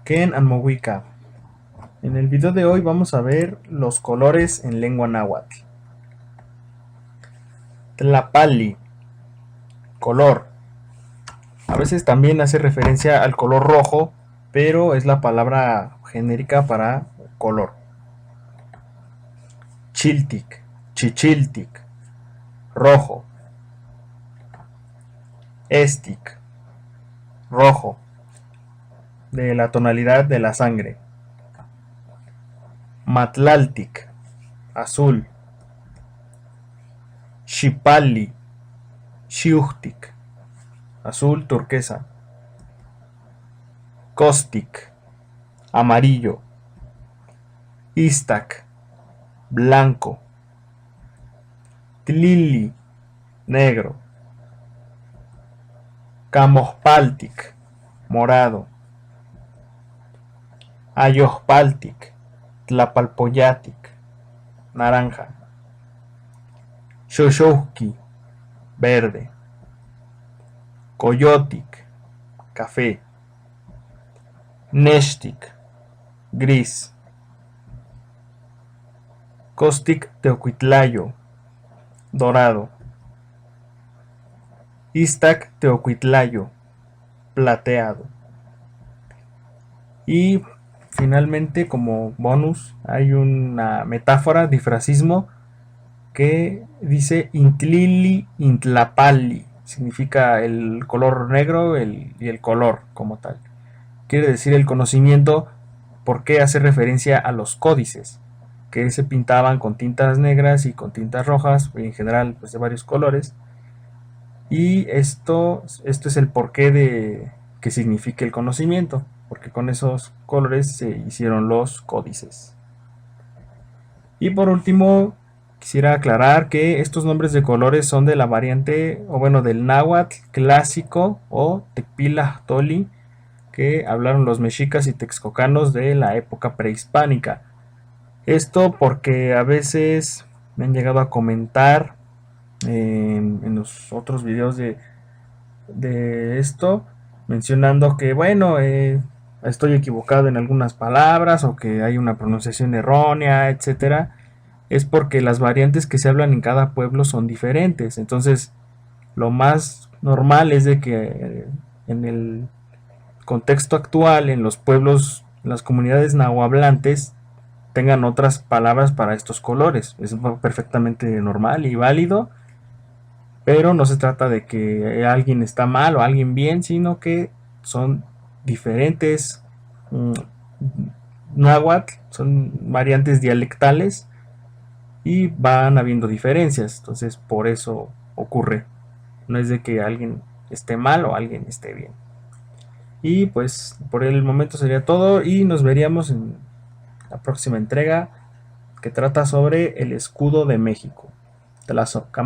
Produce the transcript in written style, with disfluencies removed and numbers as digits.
Ken and Mowika. En el video de hoy vamos a ver los colores en lengua náhuatl. Tlapali, color. A veces también hace referencia al color rojo, pero es la palabra genérica para color. Chiltic, chichiltic, rojo. Estic, rojo, de la tonalidad de la sangre. Matlaltic, azul. Xipali, xiuhtic, azul turquesa. Costic, amarillo. Istac, blanco. Tlili, negro. Camospaltic, morado. Ayospaltic, tlapalpoyatic, naranja. Xoxouhqui, verde. Coyotic, café. Nextic, gris. Costic teocuitlayo, dorado. Istac teocuitlayo, plateado. Y finalmente, como bonus, hay una metáfora, difracismo, que dice Intlili Intlapali. Significa el color negro y el color como tal. Quiere decir el conocimiento, porque hace referencia a los códices, que se pintaban con tintas negras y con tintas rojas, y en general pues de varios colores. Y esto es el porqué de que signifique el conocimiento, porque con esos colores se hicieron los códices. Y por último, quisiera aclarar que estos nombres de colores son de la variante, o bueno, del náhuatl clásico o tecpilahtoli, que hablaron los mexicas y texcocanos de la época prehispánica. Esto porque a veces me han llegado a comentar en los otros videos de esto, mencionando que, bueno, estoy equivocado en algunas palabras o que hay una pronunciación errónea, etcétera. Es porque las variantes que se hablan en cada pueblo son diferentes. Entonces, lo más normal es de que en el contexto actual, en los pueblos, en las comunidades nahuablantes, tengan otras palabras para estos colores. Es perfectamente normal y válido, pero no se trata de que alguien está mal o alguien bien, sino que son diferentes náhuatl, son variantes dialectales y van habiendo diferencias. Entonces, por eso ocurre. No es de que alguien esté mal o alguien esté bien. Y pues por el momento sería todo y nos veríamos en la próxima entrega, que trata sobre el escudo de México.